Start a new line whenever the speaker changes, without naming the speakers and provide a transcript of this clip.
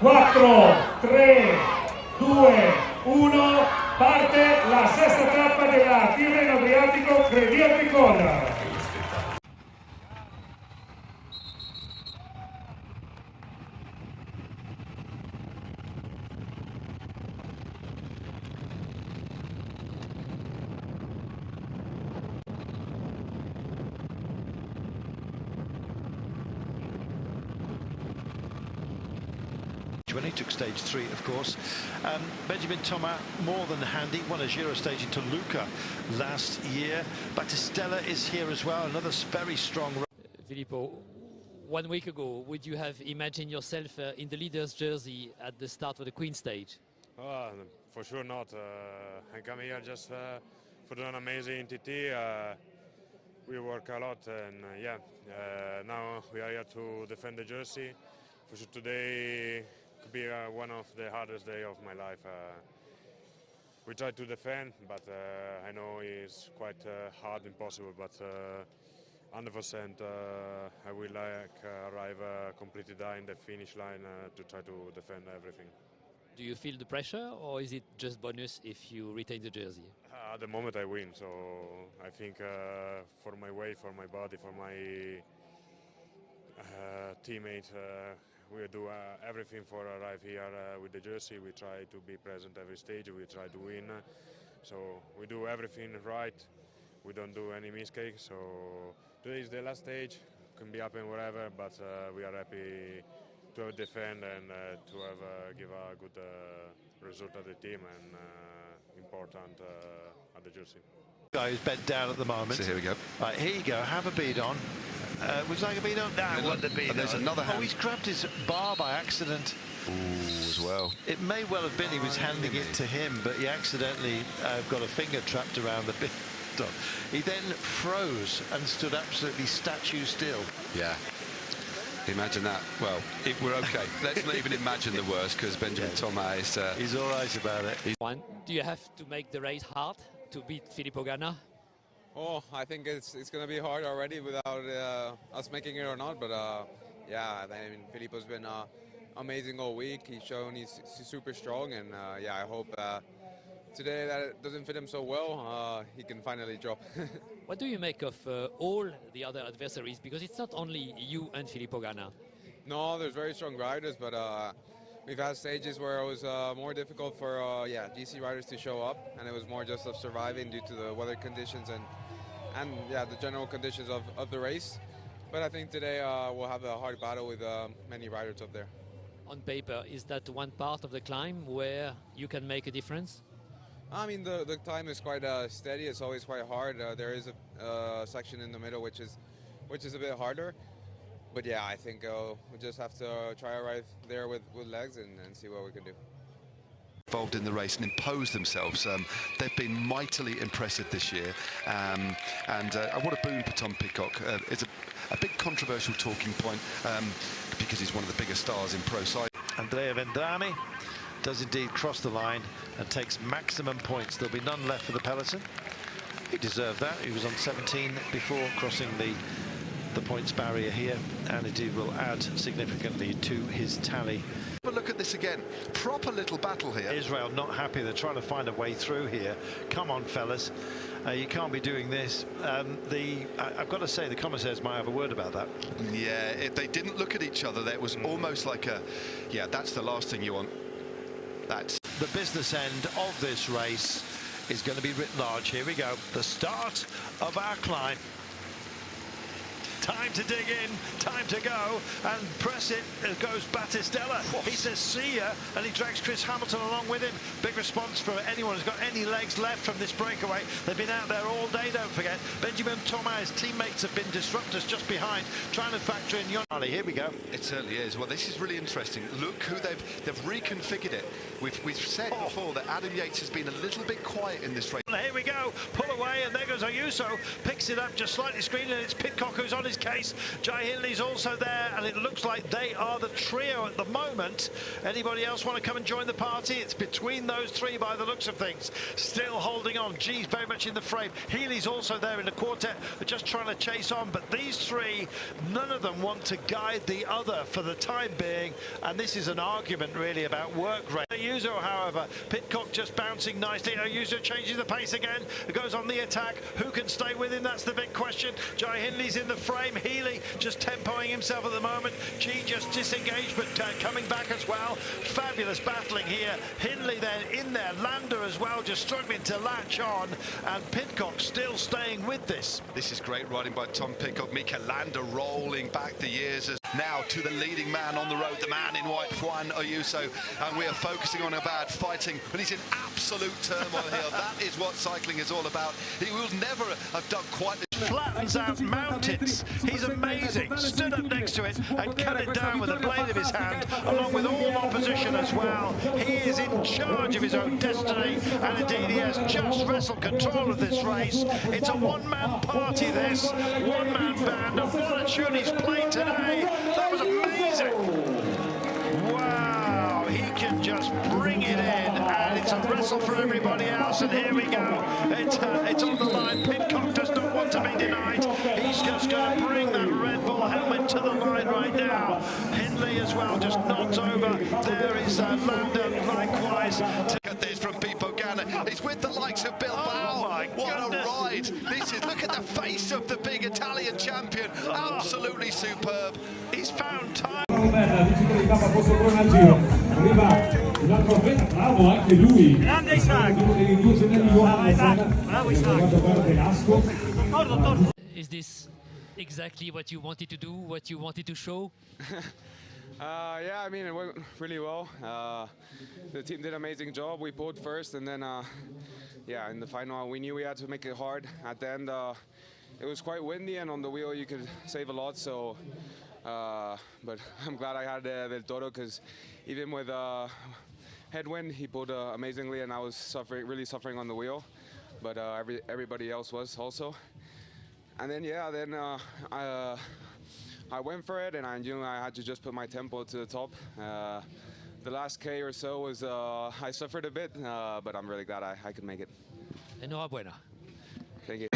4, 3, 2, 1, parte la sesta tappa della Tirreno-Adriatico Grenadiers.
When he took stage 3, of course. Benjamin Thomas, more than handy, won a Giro stage into Lucca last year. Battistella is here as well, another very strong.
Filippo, 1 week ago, would you have imagined yourself in the leader's jersey at the start of the Queen stage?
For sure not. I come here just for an amazing TT. We work a lot, and now we are here to defend the jersey. For sure today could be one of the hardest days of my life. We try to defend, but I know it's quite hard, impossible, but 100% I will arrive completely down the finish line to try to defend everything.
Do you feel the pressure, or is it just bonus if you retain the jersey?
At the moment I win, so I think for my weight, for my body, for my teammates, we do everything for arrive here with the jersey. We try to be present every stage, we try to win. So we do everything right, we don't do any mistakes. So today is the last stage, can be happen whatever, but we are happy to defend and to have give a good result of the team and important at the jersey.
Guy who's bent down at the moment.
So here we go.
Right, here you go, have a bead on. Was like a bead on? No, it wasn't a bead on.
There's another hand.
Oh, he's grabbed his bar by accident.
Ooh, as well.
It may well have been he was handing it to him, but he accidentally got a finger trapped around the bit. He then froze and stood absolutely statue still.
Yeah. Imagine that. Well, we're okay. Let's not even imagine the worst, because Benjamin Thomas is...
He's all right about it.
Do you have to make the race hard to beat Filippo Ganna?
Oh, I think it's going to be hard already without us making it or not. But yeah, I mean, Filippo's been amazing all week. He's shown he's super strong, and yeah, I hope today that it doesn't fit him so well, he can finally drop.
What do you make of all the other adversaries? Because it's not only you and Filippo Ganna.
No, there's very strong riders, but we've had stages where it was more difficult for GC riders to show up, and it was more just of surviving due to the weather conditions and yeah, the general conditions of the race. But I think today we'll have a hard battle with many riders up there.
On paper, is that one part of the climb where you can make a difference?
I mean, the climb is quite steady. It's always quite hard. There is a section in the middle which is a bit harder. But yeah, I think we just have to try right there with legs and see what we can do.
Involved in the race and impose themselves. They've been mightily impressive this year, and what a boon for Tom Pidcock. It's a big controversial talking point because he's one of the biggest stars in pro cycling.
Andrea Vendrame does indeed cross the line and takes maximum points. There'll be none left for the peloton. He deserved that. He was on 17 before crossing the points barrier here, and indeed will add significantly to his tally.
But look at this again, proper little battle here.
Israel not happy, they're trying to find a way through here. Come on, fellas, you can't be doing this. I've got to say, the commissaires might have a word about that.
Yeah, they didn't look at each other. It was almost like a, yeah, that's the last thing you want. That's
the business end of this race is going to be writ large. Here we go, the start of our climb. Time to dig in, time to go, and press it. There goes Battistella. He says, see ya, and he drags Chris Hamilton along with him. Big response from anyone who's got any legs left from this breakaway. They've been out there all day, don't forget. Benjamin Thomas' teammates have been disruptors just behind, trying to factor in Yonali. Here we go.
It certainly is. Well, this is really interesting. Look who they've reconfigured it. We've said before that Adam Yates has been a little bit quiet in this race.
Here we go, pull away, and there goes Ayuso. Picks it up just slightly screened, and it's Pidcock who's on his case. Jai Hindley's also there, and it looks like they are the trio at the moment. Anybody else want to come and join the party? It's between those three by the looks of things. Still holding on. G's very much in the frame. Healy's also there in the quartet, just trying to chase on. But these three, none of them want to guide the other for the time being. And this is an argument really about work rate. Ayuso, however, Pidcock just bouncing nicely. Ayuso changes the pace again. It goes on the attack. Who can stay with him? That's the big question. Jai Hindley's in the frame. Healy just tempoing himself at the moment. G just disengaged, but coming back as well. Fabulous battling here. Hindley then in there. Lander as well, just struggling to latch on. And Pidcock still staying with this.
This is great riding by Tom Pidcock. Mika Lander rolling back the years. Now to the leading man on the road, the man in white, Juan Ayuso. And we are focusing on about fighting, but he's in absolute turmoil here. That is what cycling is all about. He will never have done quite this.
Flattens out mountains. He's amazing. Stood up next to it and cut it down with the blade of his hand, along with all opposition as well. He is in charge of his own destiny, and indeed he has just wrestled control of this race. It's a one-man party, this. One-man band, and what a tune he's played today. That was amazing. Wow, he can just bring it in, and it's a wrestle for everybody else, and here we go. It's on the line. Pidcock does not want to be denied. He's just going to bring that Red Bull helmet to the line right now. Hindley as well, just knocks over. There is Lander likewise.
Look at this from Filippo Ganna. He's with the likes of Bilbao.
Oh my
what
goodness.
a ride. This is, look at the face of the big Italian champion. Absolutely superb.
He's found time.
Un altro bravo anche lui.
Grande Isaac. Bravo Isaac.
Is this exactly what you wanted to do, what you wanted to show?
Yeah, I mean, it went really well. The team did an amazing job. We pulled first, and then, yeah, in the final, we knew we had to make it hard. At the end, it was quite windy, and on the wheel, you could save a lot. So, but I'm glad I had Del Toro, because even with headwind, he pulled amazingly, and I was really suffering on the wheel. But everybody else was also. And then, yeah, then I went for it, and I knew I had to just put my tempo to the top. The last K or so was, I suffered a bit, but I'm really glad I could make it.
Enhorabuena.
Thank you.